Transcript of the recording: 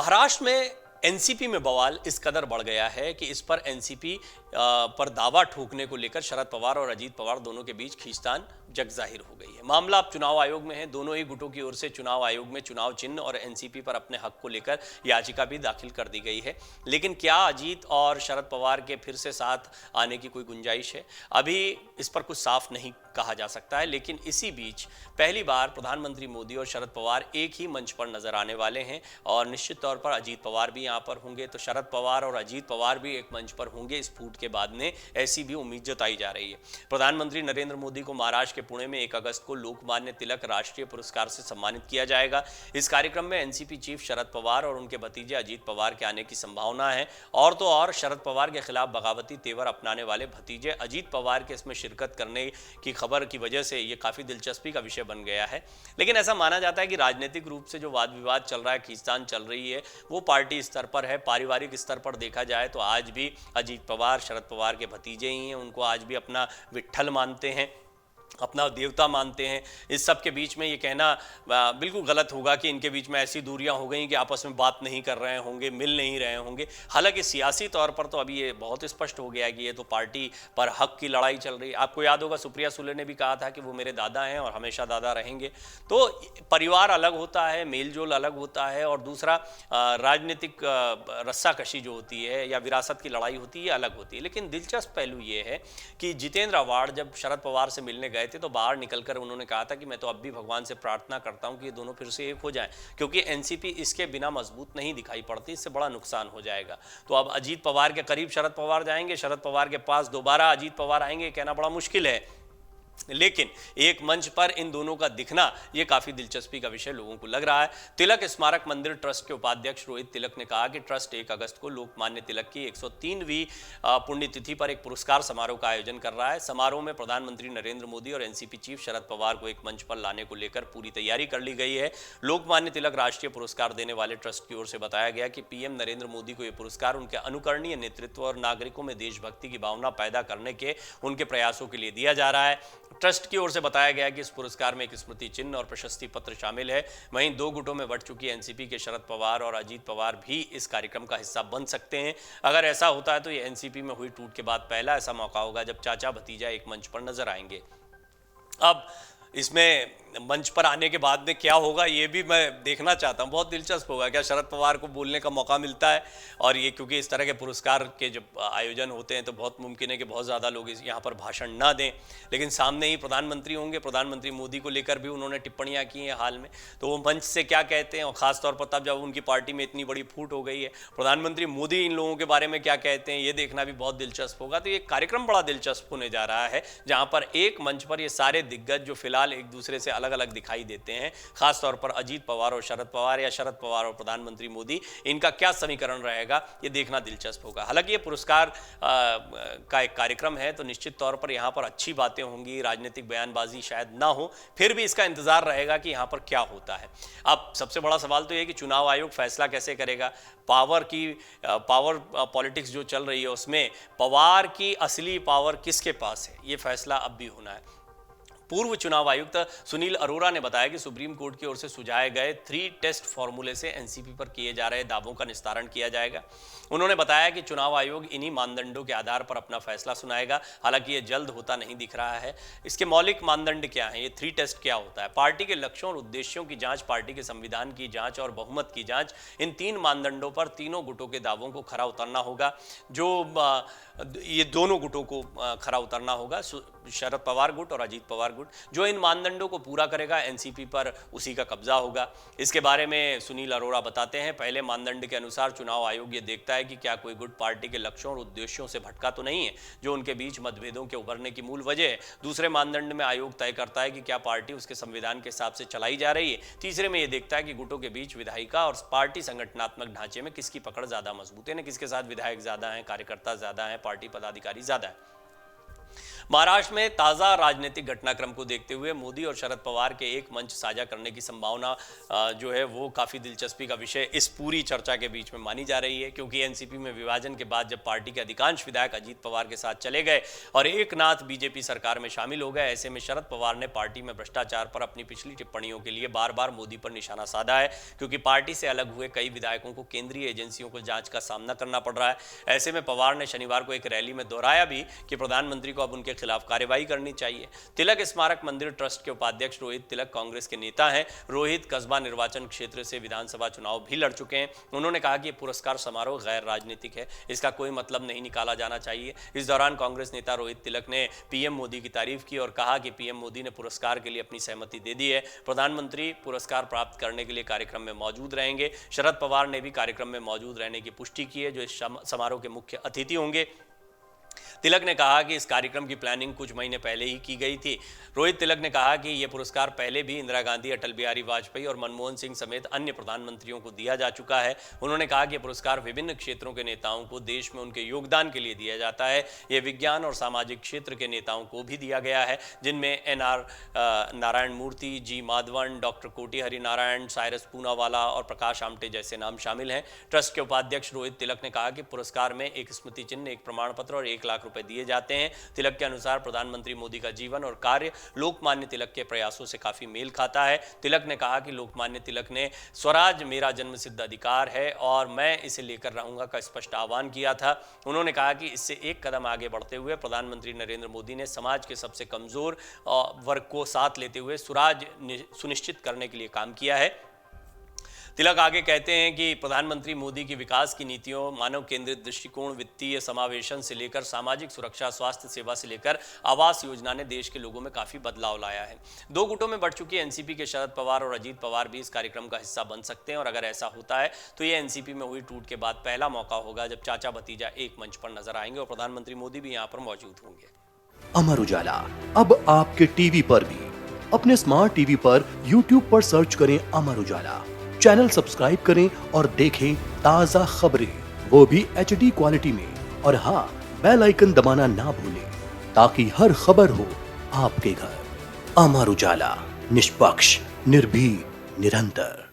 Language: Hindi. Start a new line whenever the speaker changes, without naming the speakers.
महाराष्ट्र में एनसीपी में बवाल इस कदर बढ़ गया है कि इस पर एनसीपी पर दावा ठोकने को लेकर शरद पवार और अजीत पवार दोनों के बीच खींचतान जग जाहिर हो गई है। मामला अब चुनाव आयोग में है। दोनों ही गुटों की ओर से चुनाव आयोग में चुनाव चिन्ह और एनसीपी पर अपने हक को लेकर याचिका भी दाखिल कर दी गई है। लेकिन क्या अजीत और शरद पवार के फिर से साथ आने की कोई गुंजाइश है? अभी इस पर कुछ साफ नहीं कहा जा सकता है। लेकिन इसी बीच पहली बार प्रधानमंत्री मोदी और शरद पवार एक ही मंच पर नजर आने वाले हैं और निश्चित तौर पर अजीत पवार भी यहाँ पर होंगे, तो शरद पवार और अजीत पवार भी एक मंच पर होंगे इस फूट के बाद में, ऐसी भी उम्मीद जताई जा रही है। प्रधानमंत्री नरेंद्र मोदी को महाराष्ट्र के पुणे में 1 अगस्त को लोकमान्य तिलक राष्ट्रीय पुरस्कार से सम्मानित किया जाएगा। इस कार्यक्रम में एनसीपी चीफ शरद पवार और उनके भतीजे अजीत पवार के आने की संभावना है। और तो और शरद पवार के खिलाफ बगावती तेवर अपनाने वाले भतीजे अजीत पवार के इसमें शिरकत करने की खबर की वजह से ये काफी दिलचस्पी का विषय बन गया है। लेकिन ऐसा माना जाता है कि राजनीतिक रूप से जो वाद विवाद चल रहा है, खींचतान चल रही है, वो पार्टी स्तर पर है। पारिवारिक स्तर पर देखा जाए तो आज भी अजीत पवार शरद पवार के भतीजे ही हैं। उनको आज भी अपना विट्ठल मानते हैं, अपना देवता मानते हैं। इस सब के बीच में ये कहना बिल्कुल गलत होगा कि इनके बीच में ऐसी दूरियां हो गई कि आपस में बात नहीं कर रहे होंगे, मिल नहीं रहे होंगे। हालांकि सियासी तौर पर तो अभी ये बहुत स्पष्ट हो गया कि ये तो पार्टी पर हक की लड़ाई चल रही है। आपको याद होगा सुप्रिया सुले ने भी कहा था कि वो मेरे दादा हैं और हमेशा दादा रहेंगे। तो परिवार अलग होता है, मेलजोल अलग होता है, और दूसरा राजनीतिक रस्साकशी जो होती है या विरासत की लड़ाई होती है अलग होती है। लेकिन दिलचस्प पहलू ये है कि जितेंद्र आव्हाड जब शरद पवार से मिलने गए थे तो बाहर निकलकर उन्होंने कहा था कि मैं तो अब भी भगवान से प्रार्थना करता हूं कि ये दोनों फिर से एक हो जाएं, क्योंकि एनसीपी इसके बिना मजबूत नहीं दिखाई पड़ती, इससे बड़ा नुकसान हो जाएगा। तो अब अजीत पवार के करीब शरद पवार जाएंगे, शरद पवार के पास दोबारा अजीत पवार आएंगे, कहना बड़ा मुश्किल है। लेकिन एक मंच पर इन दोनों का दिखना यह काफी दिलचस्पी का विषय लोगों को लग रहा है। तिलक स्मारक मंदिर ट्रस्ट के उपाध्यक्ष रोहित तिलक ने कहा कि ट्रस्ट 1 अगस्त को लोकमान्य तिलक की 103वीं पुण्यतिथि पर एक पुरस्कार समारोह का आयोजन कर रहा है। समारोह में प्रधानमंत्री नरेंद्र मोदी और एनसीपी चीफ शरद पवार को एक मंच पर लाने को लेकर पूरी तैयारी कर ली गई है। लोकमान्य तिलक राष्ट्रीय पुरस्कार देने वाले ट्रस्ट की ओर से बताया गया कि पीएम नरेंद्र मोदी को यह पुरस्कार उनके अनुकरणीय नेतृत्व और नागरिकों में देशभक्ति की भावना पैदा करने के उनके प्रयासों के लिए दिया जा रहा है। ट्रस्ट की ओर से बताया गया कि इस पुरस्कार में एक स्मृति चिन्ह और प्रशस्ति पत्र शामिल है। वहीं 2 गुटों में बंट चुकी एनसीपी के शरद पवार और अजीत पवार भी इस कार्यक्रम का हिस्सा बन सकते हैं। अगर ऐसा होता है तो ये एनसीपी में हुई टूट के बाद पहला ऐसा मौका होगा जब चाचा भतीजा एक मंच पर नजर आएंगे। अब इसमें मंच पर आने के बाद में क्या होगा ये भी मैं देखना चाहता हूँ। बहुत दिलचस्प होगा, क्या शरद पवार को बोलने का मौका मिलता है? और ये क्योंकि इस तरह के पुरस्कार के जब आयोजन होते हैं तो बहुत मुमकिन है कि बहुत ज़्यादा लोग यहाँ पर भाषण ना दें, लेकिन सामने ही प्रधानमंत्री होंगे। प्रधानमंत्री मोदी को लेकर भी उन्होंने टिप्पणियाँ की हैं हाल में, तो वो मंच से क्या कहते हैं, और ख़ासतौर पर तब जब उनकी पार्टी में इतनी बड़ी फूट हो गई है, प्रधानमंत्री मोदी इन लोगों के बारे में क्या कहते हैं, ये देखना भी बहुत दिलचस्प होगा। तो ये कार्यक्रम बड़ा दिलचस्प होने जा रहा है, जहाँ पर एक मंच पर ये सारे दिग्गज जो फिलहाल एक दूसरे से अलग अलग दिखाई देते हैं, खासतौर पर अजीत पवार और शरद पवार या शरद पवार और प्रधानमंत्री मोदी, इनका क्या समीकरण रहेगा ये देखना दिलचस्प होगा। हालांकि ये पुरस्कार का एक कार्यक्रम है तो निश्चित तौर पर यहाँ पर अच्छी बातें होंगी, राजनीतिक बयानबाजी शायद ना हो, फिर भी इसका इंतजार रहेगा कि यहाँ पर क्या होता है। अब सबसे बड़ा सवाल तो यह कि चुनाव आयोग फैसला कैसे करेगा। पावर पॉलिटिक्स जो चल रही है उसमें पवार की असली पावर किसके पास है, ये फैसला अब भी होना है। पूर्व चुनाव आयुक्त सुनील अरोड़ा ने बताया कि सुप्रीम कोर्ट की ओर से सुझाए गए 3 टेस्ट फॉर्मूले से एनसीपी पर किए जा रहे दावों का निस्तारण किया जाएगा। उन्होंने बताया कि चुनाव आयोग इन्हीं मानदंडों के आधार पर अपना फैसला सुनाएगा। हालांकि ये जल्द होता नहीं दिख रहा है। इसके मौलिक मानदंड क्या हैं, ये 3 टेस्ट क्या होता है? पार्टी के लक्ष्यों और उद्देश्यों की जांच, पार्टी के संविधान की जांच और बहुमत की जांच। इन 3 मानदंडों पर तीनों गुटों के दावों को खरा उतरना होगा। जो ये दोनों गुटों को खरा उतरना होगा, शरद पवार गुट और अजीत पवार गुट। जो इन मानदंडों को पूरा करेगा एनसीपी पर उसी का कब्जा होगा। इसके बारे में सुनील अरोड़ा बताते हैं, पहले मानदंड के अनुसार चुनाव आयोग ये देखता है कि क्या कोई गुट पार्टी के लक्ष्यों और उद्देश्यों से भटका तो नहीं है, जो उनके बीच मतभेदों के उभरने की मूल वजह है। दूसरे मानदंड में आयोग तय करता है कि क्या पार्टी उसके संविधान के हिसाब से चलाई जा रही है। तीसरे में यह देखता है कि गुटों के बीच विधायिका और पार्टी संगठनात्मक ढांचे में किसकी पकड़ ज्यादा मजबूत है, किसके साथ विधायक ज्यादा है, कार्यकर्ता ज्यादा है, पार्टी पदाधिकारी ज्यादा है। महाराष्ट्र में ताजा राजनीतिक घटनाक्रम को देखते हुए मोदी और शरद पवार के एक मंच साझा करने की संभावना जो है वो काफी दिलचस्पी का विषय इस पूरी चर्चा के बीच में मानी जा रही है, क्योंकि एनसीपी में विभाजन के बाद जब पार्टी के अधिकांश विधायक अजीत पवार के साथ चले गए और एकनाथ बीजेपी सरकार में शामिल हो गए, ऐसे में शरद पवार ने पार्टी में भ्रष्टाचार पर अपनी पिछली टिप्पणियों के लिए बार बार मोदी पर निशाना साधा है, क्योंकि पार्टी से अलग हुए कई विधायकों को केंद्रीय एजेंसियों को जांच का सामना करना पड़ रहा है। ऐसे में पवार ने शनिवार को एक रैली में दोहराया भी कि प्रधानमंत्री को अब उनके खिलाफ कार्रवाई करनी चाहिए। तिलक स्मारक मंदिर ट्रस्ट के उपाध्यक्ष रोहित तिलक कांग्रेस के नेता हैं। रोहित कस्बा निर्वाचन क्षेत्र से विधानसभा चुनाव भी लड़ चुके हैं। उन्होंने कहा कि ये पुरस्कार समारोह गैर राजनीतिक है, इसका कोई मतलब नहीं निकाला जाना चाहिए। इस दौरान कांग्रेस नेता रोहित तिलक ने पीएम मोदी की तारीफ की और कहा कि पीएम मोदी ने पुरस्कार के लिए अपनी सहमति दे दी है। प्रधानमंत्री पुरस्कार प्राप्त करने के लिए कार्यक्रम में मौजूद रहेंगे। शरद पवार ने भी कार्यक्रम में मौजूद रहने की पुष्टि की है, जो इस समारोह के मुख्य अतिथि होंगे। तिलक ने कहा कि इस कार्यक्रम की प्लानिंग कुछ महीने पहले ही की गई थी। रोहित तिलक ने कहा कि यह पुरस्कार पहले भी इंदिरा गांधी, अटल बिहारी वाजपेयी और मनमोहन सिंह समेत अन्य प्रधानमंत्रियों को दिया जा चुका है। उन्होंने कहा कि यह पुरस्कार विभिन्न क्षेत्रों के नेताओं को देश में उनके योगदान के लिए दिया जाता है। यह विज्ञान और सामाजिक क्षेत्र के नेताओं को भी दिया गया है, जिनमें एनआर नारायण मूर्ति, जी माधवन, डॉक्टर कोटी हरिनारायण, साइरस पूनावाला और प्रकाश आमटे जैसे नाम शामिल हैं। ट्रस्ट के उपाध्यक्ष रोहित तिलक ने कहा कि पुरस्कार में एक स्मृति चिन्ह, एक प्रमाण पत्र और 1 लाख रुपए दिए जाते हैं। तिलक के अनुसार प्रधानमंत्री मोदी का जीवन और कार्य लोकमान्य तिलक के प्रयासों से काफी मेल खाता है। तिलक ने कहा कि लोकमान्य तिलक ने स्वराज मेरा जन्मसिद्ध अधिकार है और मैं इसे लेकर रहूंगा का स्पष्ट आह्वान किया था। उन्होंने कहा कि इससे एक कदम आगे बढ़ते हुए प्रधानमंत्री नरेंद्र मोदी ने समाज के सबसे कमजोर वर्ग को साथ लेते हुए सुराज सुनिश्चित करने के लिए काम किया है। तिलक आगे कहते हैं कि प्रधानमंत्री मोदी की विकास की नीतियों, मानव केंद्रित दृष्टिकोण, वित्तीय समावेशन से लेकर सामाजिक सुरक्षा, स्वास्थ्य सेवा से लेकर आवास योजना ने देश के लोगों में काफी बदलाव लाया है। 2 गुटों में बढ़ चुकी एनसीपी के शरद पवार और अजीत पवार भी इस कार्यक्रम का हिस्सा बन सकते हैं और अगर ऐसा होता है तो ये एनसीपी में हुई टूट के बाद पहला मौका होगा जब चाचा भतीजा एक मंच पर नजर आएंगे और प्रधानमंत्री मोदी भी यहाँ पर मौजूद होंगे।
अमर उजाला अब आपके टीवी पर भी। अपने स्मार्ट टीवी पर यूट्यूब पर सर्च करें अमर उजाला, चैनल सब्सक्राइब करें और देखें ताजा खबरें, वो भी HD क्वालिटी में। और हाँ, बेल आइकन दबाना ना भूलें ताकि हर खबर हो आपके घर। अमर उजाला, निष्पक्ष, निर्भीक, निरंतर।